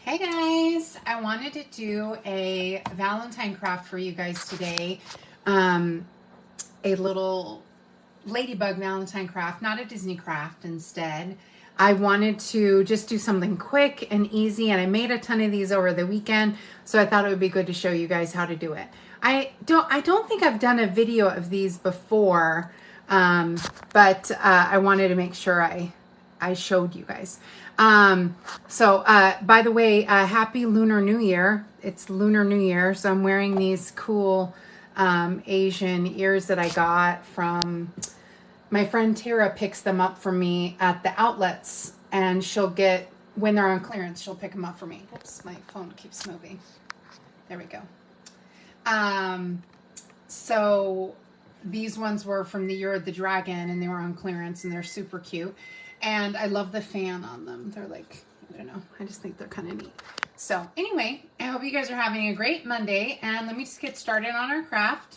Hey guys, I wanted to do a Valentine craft for you guys today. A little ladybug Valentine craft, not a Disney craft instead. I wanted to just do something quick and easy, and I made a ton of these over the weekend, so I thought it would be good to show you guys how to do it. I don't think I've done a video of these before, but I wanted to make sure I showed you guys. By the way, happy Lunar New Year. It's Lunar New Year, so I'm wearing these cool Asian ears that I got from my friend Tara. Picks them up for me at the outlets, and she'll get, when they're on clearance, she'll pick them up for me. Oops, my phone keeps moving. There we go. So these ones were from the Year of the Dragon, and they were on clearance, and they're super cute. And I love the fan on them. They're like, I don't know, I just think they're kind of neat. So anyway, I hope you guys are having a great Monday, and let me just get started on our craft.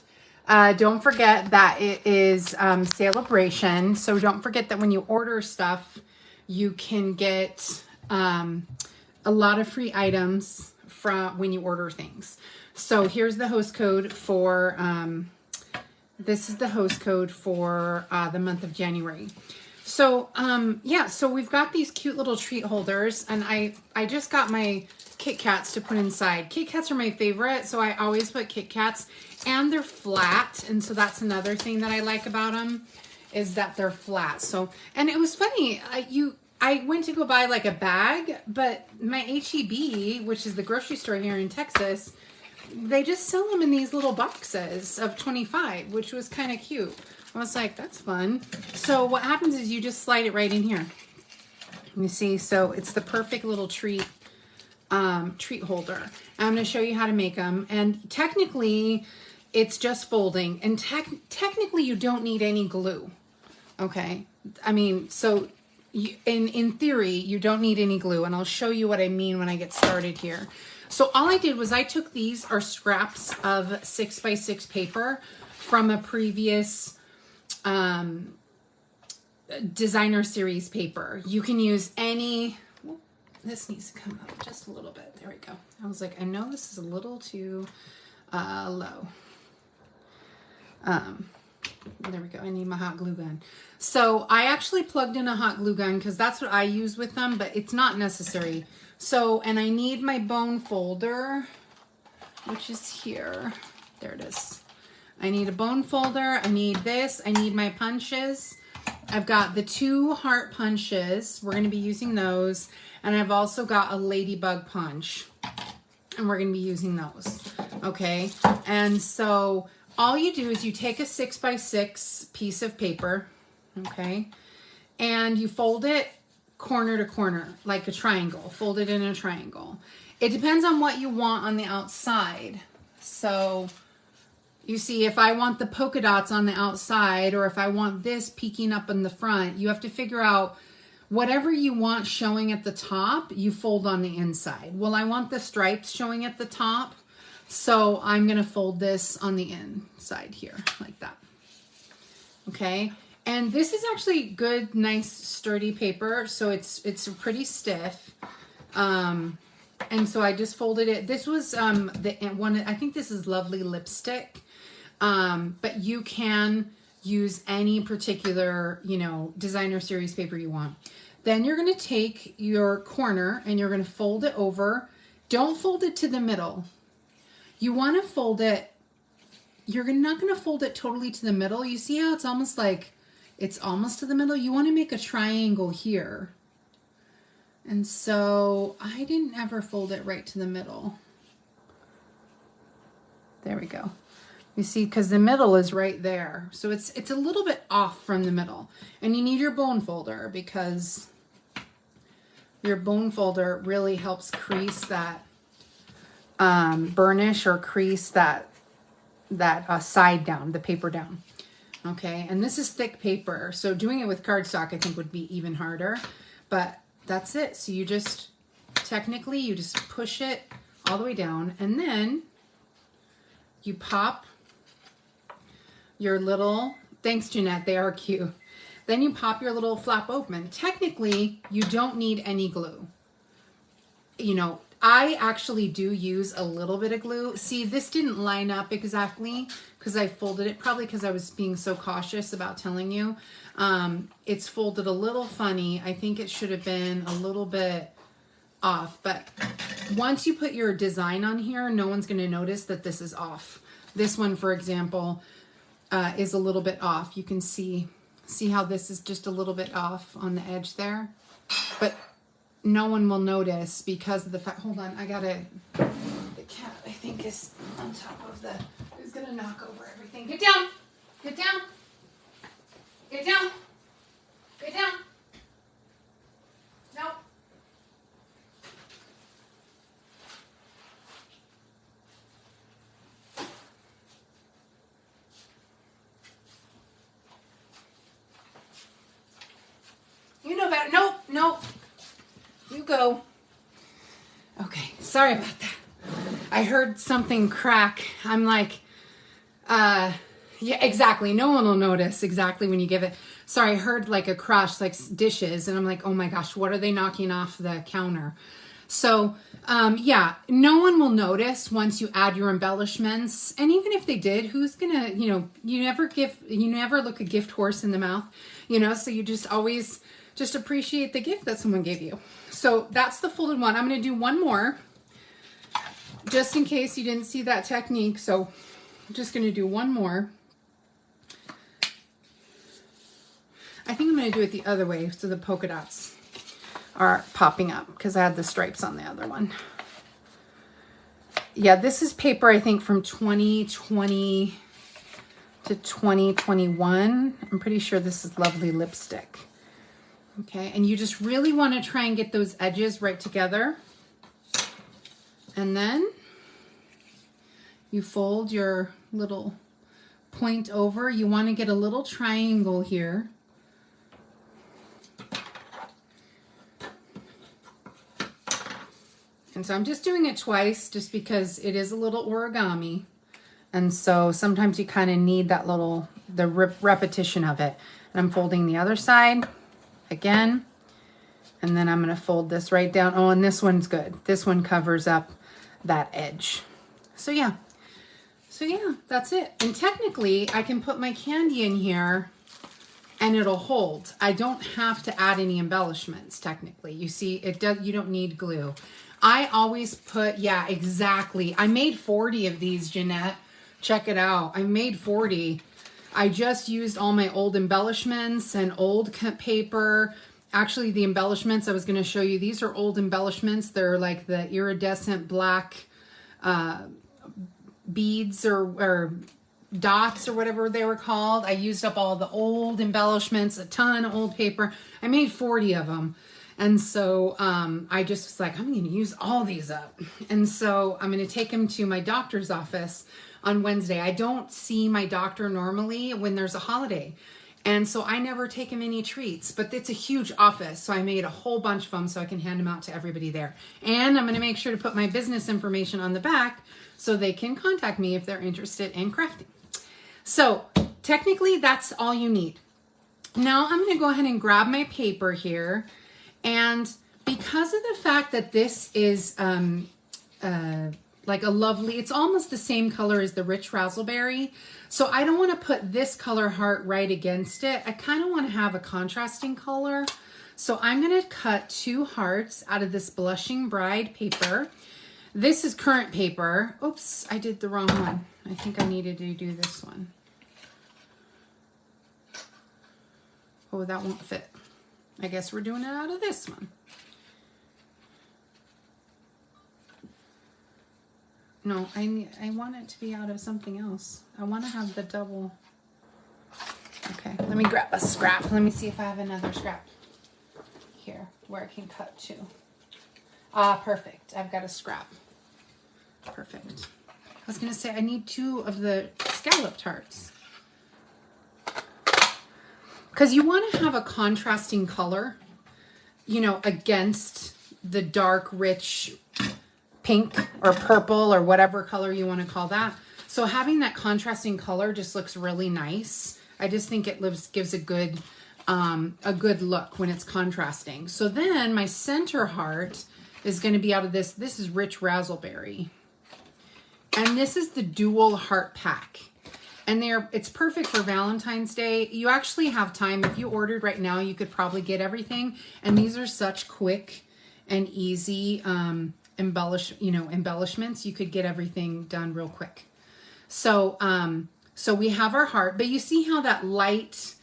Don't forget that it is celebration, so don't forget that when you order stuff, you can get a lot of free items from when you order things. So here's the host code for, this is the host code for the month of January. So, yeah, so we've got these cute little treat holders, and I just got my Kit Kats to put inside. Kit Kats are my favorite, so I always put Kit Kats, and they're flat, and so that's another thing that I like about them, is that they're flat. So, and it was funny, I went to go buy like a bag, but my H-E-B, which is the grocery store here in Texas, they just sell them in these little boxes of 25, which was kind of cute. I was like, that's fun. So what happens is you just slide it right in here. You see, so it's the perfect little treat holder. I'm going to show you how to make them. And technically, it's just folding. And technically, you don't need any glue. Okay? I mean, so in theory, you don't need any glue. And I'll show you what I mean when I get started here. So all I did was I took these are scraps of 6x6 paper from a previous designer series paper. You can use any, this needs to come up just a little bit. There we go. I was like, I know this is a little too low. There we go. I need my hot glue gun. So I actually plugged in a hot glue gun because that's what I use with them, but it's not necessary. So, and I need my bone folder, which is here. There it is. I need a bone folder. I need this. I need my punches. I've got the 2 heart punches. We're going to be using those. And I've also got a ladybug punch. And we're going to be using those. Okay. And so all you do is you take a 6x6 piece of paper. Okay. And you fold it corner to corner like a triangle. Fold it in a triangle. It depends on what you want on the outside. So you see, if I want the polka dots on the outside, or if I want this peeking up in the front, you have to figure out whatever you want showing at the top, you fold on the inside. Well, I want the stripes showing at the top, so I'm going to fold this on the inside here, like that. Okay, and this is actually good, nice, sturdy paper, so it's pretty stiff. And so I just folded it. This was the one, I think this is Lovely Lipstick. But you can use any particular, designer series paper you want. Then you're going to take your corner and you're going to fold it over. Don't fold it to the middle. You want to fold it, you're not going to fold it totally to the middle. You see how it's almost like, it's almost to the middle? You want to make a triangle here. And so I didn't ever fold it right to the middle. There we go. You see, because the middle is right there. So it's a little bit off from the middle. And you need your bone folder because your bone folder really helps crease that burnish or crease that side down, the paper down. Okay, and this is thick paper. So doing it with cardstock I think would be even harder. But that's it. So you just, technically, you just push it all the way down. And then you pop your little, thanks Jeanette, they are cute. Then you pop your little flap open. Technically, you don't need any glue. I actually do use a little bit of glue. See, this didn't line up exactly because I folded it, probably because I was being so cautious about telling you. It's folded a little funny. I think it should have been a little bit off, but once you put your design on here, no one's going to notice that this is off. This one, for example, is a little bit off. You can see how this is just a little bit off on the edge there, but no one will notice because of the fact, hold on, the cat I think is on top of is gonna knock over everything. Get down, get down, get down, get down. No. You know better. Nope, nope. You go. Okay, sorry about that. I heard something crack. I'm like, yeah, exactly. No one will notice exactly when you give it. Sorry, I heard like a crash, like dishes, and I'm like, oh my gosh, what are they knocking off the counter? So, yeah, no one will notice once you add your embellishments. And even if they did, who's gonna, you never look a gift horse in the mouth, so you just always just appreciate the gift that someone gave you. So that's the folded one. I'm going to do one more just in case you didn't see that technique. So I'm just going to do one more. I think I'm going to do it the other way so the polka dots are popping up because I had the stripes on the other one. Yeah, this is paper, I think, from 2020 to 2021. I'm pretty sure this is Lovely Lipstick. Okay, and you just really want to try and get those edges right together. And then you fold your little point over. You want to get a little triangle here. And so I'm just doing it twice just because it is a little origami. And so sometimes you kind of need that the repetition of it. And I'm folding the other side again, and then I'm going to fold this right down. Oh, and this one's good. This one covers up that edge. So yeah, that's it. And technically I can put my candy in here and it'll hold. I don't have to add any embellishments technically. You see, you don't need glue. I always put, yeah, exactly. I made 40 of these, Jeanette. Check it out. I made 40. I just used all my old embellishments and old paper. Actually, the embellishments I was going to show you, these are old embellishments. They're like the iridescent black beads or dots or whatever they were called. I used up all the old embellishments, a ton of old paper. I made 40 of them. And so I just was like, I'm going to use all these up. And so I'm going to take them to my doctor's office on Wednesday. I don't see my doctor normally when there's a holiday. And so I never take him any treats, but it's a huge office. So I made a whole bunch of them so I can hand them out to everybody there. And I'm going to make sure to put my business information on the back so they can contact me if they're interested in crafting. So technically that's all you need. Now I'm going to go ahead and grab my paper here. And because of the fact that this is like a lovely, it's almost the same color as the Rich Razzleberry. So I don't want to put this color heart right against it. I kind of want to have a contrasting color. So I'm going to cut 2 hearts out of this Blushing Bride paper. This is current paper. Oops, I did the wrong one. I think I needed to do this one. Oh, that won't fit. I guess we're doing it out of this one. No, I want it to be out of something else. I want to have the double. Okay, let me grab a scrap. Let me see if I have another scrap here where I can cut to. Ah, perfect. I've got a scrap. Perfect. I was going to say I need 2 of the scalloped hearts. Because you want to have a contrasting color, you know, against the dark, rich pink or purple or whatever color you want to call that. So having that contrasting color just looks really nice. I just think it gives a good look when it's contrasting. So then my center heart is going to be out of this. This is Rich Razzleberry. And this is the dual heart pack. And it's perfect for Valentine's Day. You actually have time. If you ordered right now, you could probably get everything. And these are such quick and easy embellishments. You could get everything done real quick. So, so we have our heart, but you see how that light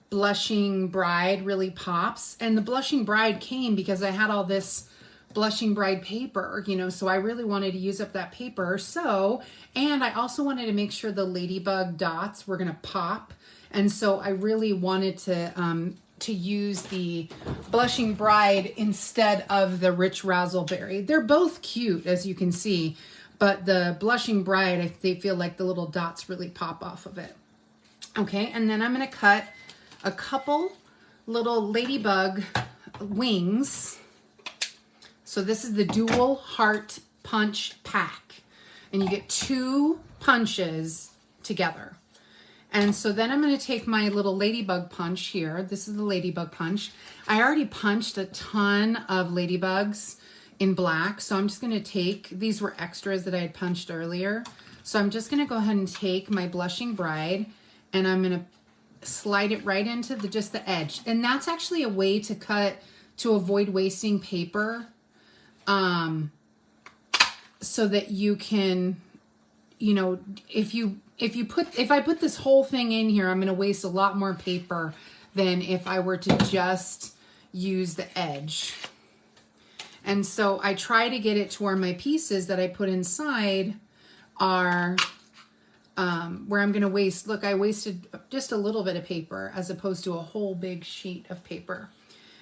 Blushing Bride really pops? And the Blushing Bride came because I had all this Blushing Bride paper, you know, so I really wanted to use up that paper. So, and I also wanted to make sure the ladybug dots were going to pop. And so I really wanted to use the Blushing Bride instead of the Rich Razzleberry. They're both cute, as you can see, but the Blushing Bride, they feel like the little dots really pop off of it. Okay, and then I'm going to cut a couple little ladybug wings. So this is the dual heart punch pack, and you get 2 punches together. And so then I'm going to take my little ladybug punch here. This is the ladybug punch. I already punched a ton of ladybugs in black, so I'm just going to take, these were extras that I had punched earlier. So I'm just going to go ahead and take my Blushing Bride, and I'm going to slide it right into just the edge. And that's actually a way to cut to avoid wasting paper, so that you can, you know, if I put this whole thing in here, I'm going to waste a lot more paper than if I were to just use the edge. And so I try to get it to where my pieces that I put inside are where I'm going to waste. Look, I wasted just a little bit of paper as opposed to a whole big sheet of paper.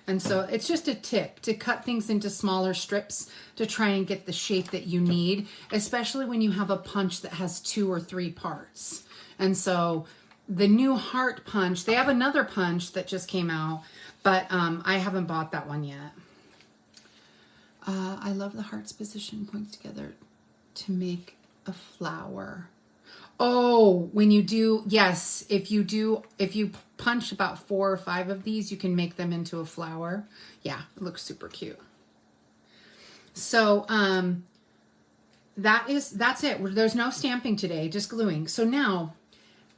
And so it's just a tip to cut things into smaller strips to try and get the shape that you need, especially when you have a punch that has 2 or 3 parts. And so the new heart punch, they have another punch that just came out, but I haven't bought that one yet. I love the hearts position points together to make a flower. Oh, when you do, yes, if you punch about 4 or 5 of these, you can make them into a flower. Yeah, it looks super cute. So that's it. There's no stamping today, just gluing. So now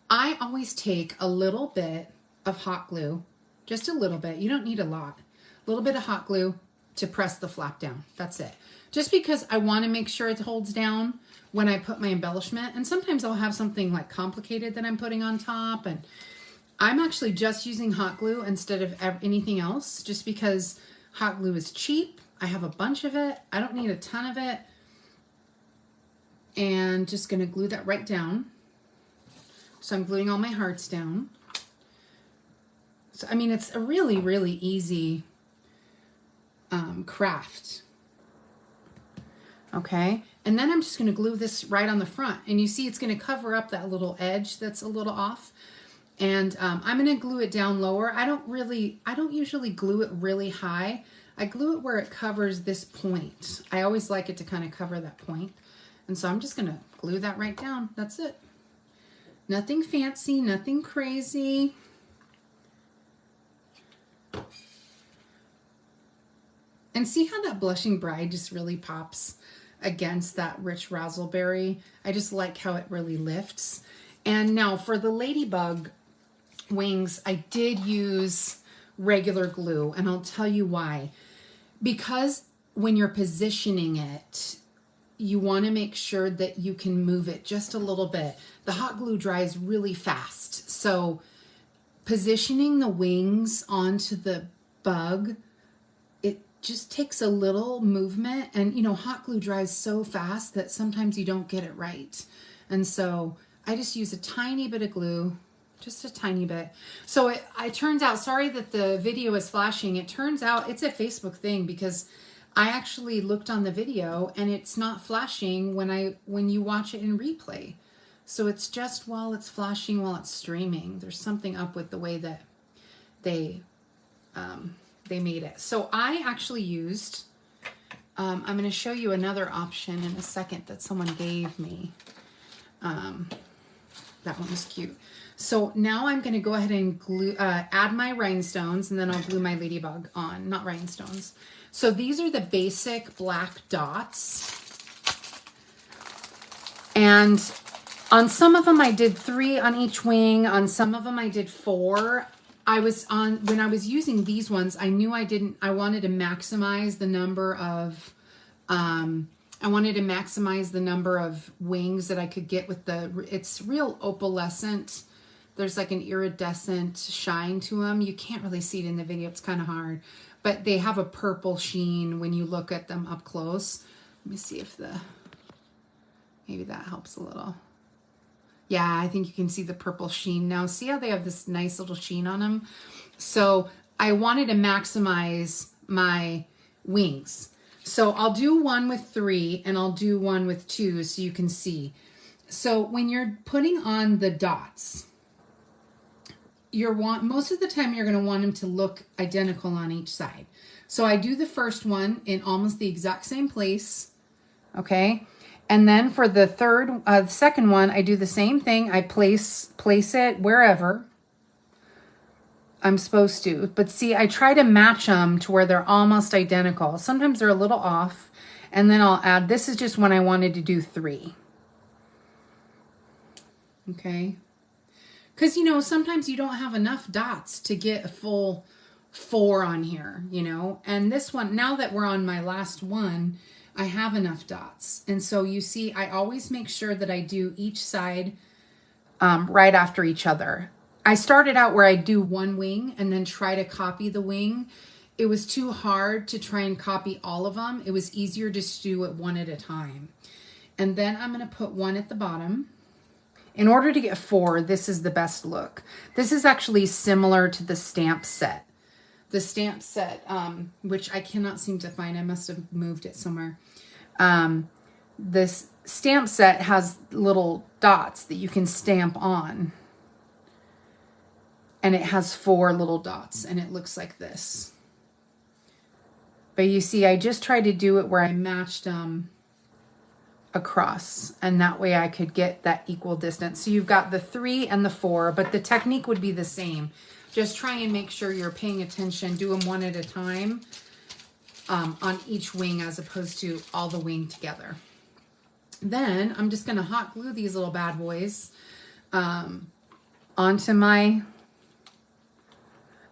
I always take a little bit of hot glue, just a little bit. You don't need a lot. A little bit of hot glue to press the flap down. That's it. Just because I want to make sure it holds down when I put my embellishment. And sometimes I'll have something like complicated that I'm putting on top, and I'm actually just using hot glue instead of anything else, just because hot glue is cheap. I have a bunch of it. I don't need a ton of it. And just going to glue that right down. So I'm gluing all my hearts down. So, I mean, it's a really, really easy craft. Okay. And then I'm just going to glue this right on the front. And you see it's going to cover up that little edge that's a little off. And I'm going to glue it down lower. I don't usually glue it really high. I glue it where it covers this point. I always like it to kind of cover that point. And so I'm just going to glue that right down. That's it. Nothing fancy, nothing crazy. And see how that Blushing Bride just really pops against that Rich Razzleberry. I just like how it really lifts. And now for the ladybug wings, I did use regular glue, and I'll tell you why. Because when you're positioning it, you want to make sure that you can move it just a little bit. The hot glue dries really fast. So positioning the wings onto the bug, it just takes a little movement. And you know, hot glue dries so fast that sometimes you don't get it right. And so I just use a tiny bit of glue, just a tiny bit. So it turns out, sorry that the video is flashing, it turns out it's a Facebook thing, because I actually looked on the video and it's not flashing when you watch it in replay. So it's just while it's flashing, while it's streaming. There's something up with the way that they made it. So I actually used, I'm going to show you another option in a second that someone gave me. That one was cute. So now I'm going to go ahead and glue, add my rhinestones, and then I'll glue my ladybug on, not rhinestones. So these are the basic black dots. And on some of them I did 3 on each wing. On some of them I did 4. When I was using these ones, I knew I wanted to maximize the number of, wings that I could get with it's real opalescent. There's like an iridescent shine to them. You can't really see it in the video. It's kind of hard, but they have a purple sheen when you look at them up close. Let me see if maybe that helps a little. Yeah, I think you can see the purple sheen. Now, see how they have this nice little sheen on them? So I wanted to maximize my wings. So I'll do one with 3 and I'll do one with 2 so you can see. So when you're putting on the dots, most of the time you're going to want them to look identical on each side. So I do the first one in almost the exact same place, okay? And then for the second one, I do the same thing. I place it wherever I'm supposed to. But see, I try to match them to where they're almost identical. Sometimes they're a little off. And then I'll add, this is just when I wanted to do 3. Okay. Because, you know, sometimes you don't have enough dots to get a full 4 on here, you know. And this one, now that we're on my last one, I have enough dots. And so you see, I always make sure that I do each side right after each other. I started out where I do one wing and then try to copy the wing. It was too hard to try and copy all of them. It was easier just to do it one at a time. And then I'm going to put one at the bottom. In order to get 4, this is the best look. This is actually similar to the stamp set. The stamp set, which I cannot seem to find. I must have moved it somewhere. This stamp set has little dots that you can stamp on. And it has 4 little dots, and it looks like this. But you see, I just tried to do it where I matched them across, and that way I could get that equal distance. So you've got the 3 and the 4, but the technique would be the same. Just try and make sure you're paying attention. Do them one at a time on each wing as opposed to all the wing together. Then I'm just going to hot glue these little bad boys onto my...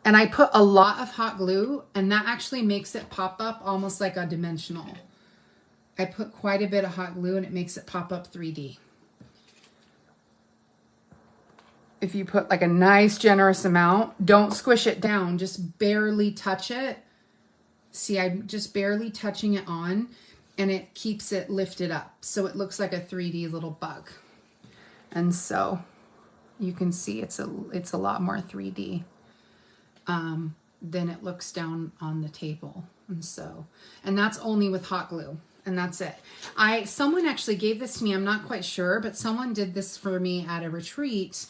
And I put a lot of hot glue, and that actually makes it pop up almost like a dimensional. I put quite a bit of hot glue, and it makes it pop up 3D. If you put like a nice generous amount, don't squish it down, just barely touch it. See, I'm just barely touching it on, and it keeps it lifted up. So it looks like a 3D little bug. And so you can see it's a lot more 3D than it looks down on the table. And that's only with hot glue. And that's it. Someone actually gave this to me. I'm not quite sure, but someone did this for me at a retreat.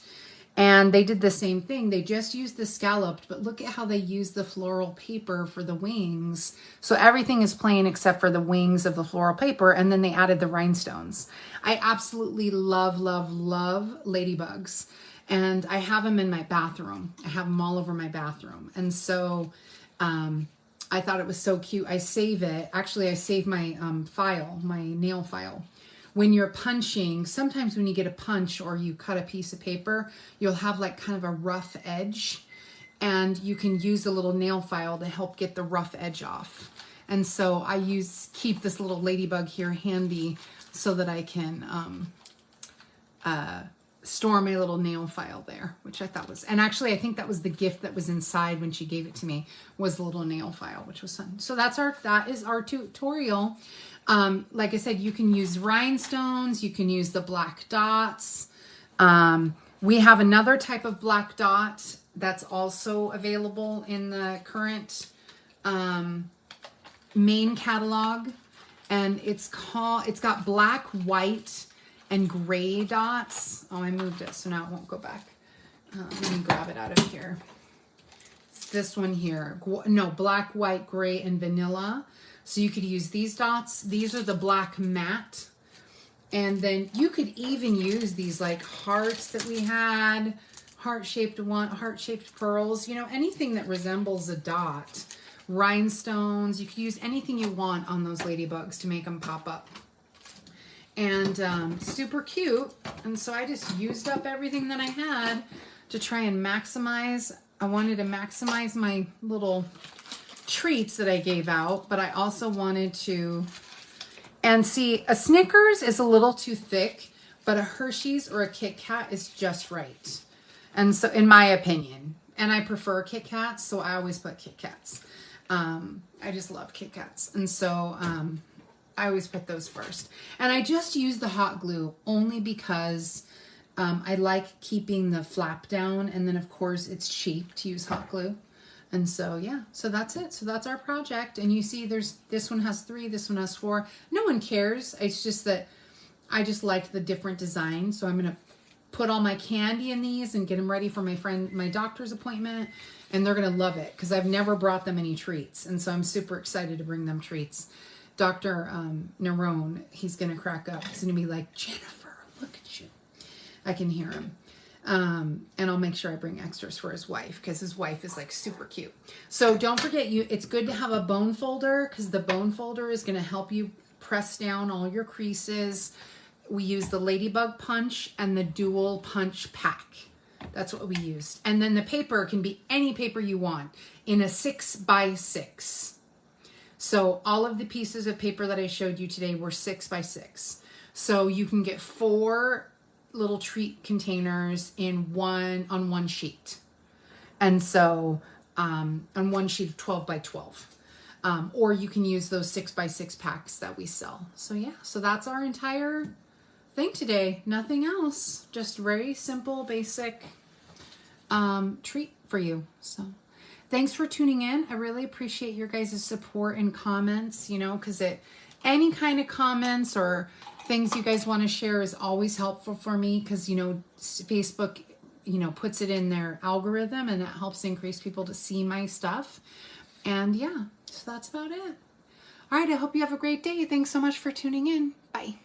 And they did the same thing. They just used the scalloped, but look at how they used the floral paper for the wings. So everything is plain except for the wings of the floral paper. And then they added the rhinestones. I absolutely love, love, love ladybugs. And I have them in my bathroom. I have them all over my bathroom. And so I thought it was so cute. I save it. Actually, I save my file, my nail file. When you're punching, sometimes when you get a punch or you cut a piece of paper, you'll have like kind of a rough edge, and you can use a little nail file to help get the rough edge off. And so I keep this little ladybug here handy so that I can store my little nail file there, which I thought was, and actually I think that was the gift that was inside when she gave it to me, was the little nail file, which was fun. So that is our tutorial. Like I said, you can use rhinestones, you can use the black dots. We have another type of black dot that's also available in the current main catalog, and it's got black, white, and gray dots. Oh, I moved it, so now it won't go back. Let me grab it out of here. It's this one here. No, black, white, gray, and vanilla. So you could use these dots. These are the black matte And then you could even use these like hearts that we had, heart-shaped pearls, you know, anything that resembles a dot. Rhinestones, you could use anything you want on those ladybugs to make them pop up. And super cute. And so I just used up everything that I had to try and maximize. I wanted to maximize my little treats that I gave out, but I also wanted to, and see, a Snickers is a little too thick, but a Hershey's or a Kit Kat is just right. And so, in my opinion, and I prefer Kit Kats, so I always put Kit Kats. I just love Kit Kats. And so, I always put those first. And I just use the hot glue only because I like keeping the flap down. And then, of course, it's cheap to use hot glue. And so, yeah, so that's it. So that's our project. And you see this one has 3, this one has 4. No one cares. It's just that I just like the different designs. So I'm going to put all my candy in these and get them ready for my doctor's appointment. And they're going to love it because I've never brought them any treats. And so I'm super excited to bring them treats. Dr. Nerone, he's going to crack up. He's going to be like, Jennifer, look at you. I can hear him. And I'll make sure I bring extras for his wife because his wife is like super cute. So don't forget, it's good to have a bone folder because the bone folder is going to help you press down all your creases. We use the Ladybug Punch and the Dual Punch Pack. That's what we used. And then the paper can be any paper you want in a 6x6. So all of the pieces of paper that I showed you today were 6x6. So you can get 4 little treat containers on one sheet. And so on one sheet of 12x12. Or you can use those 6x6 packs that we sell. So yeah, so that's our entire thing today. Nothing else. Just very simple, basic treat for you. So thanks for tuning in. I really appreciate your guys' support and comments, you know, because any kind of comments or things you guys want to share is always helpful for me because, you know, Facebook, you know, puts it in their algorithm and it helps increase people to see my stuff. And yeah, so that's about it. All right, I hope you have a great day. Thanks so much for tuning in. Bye.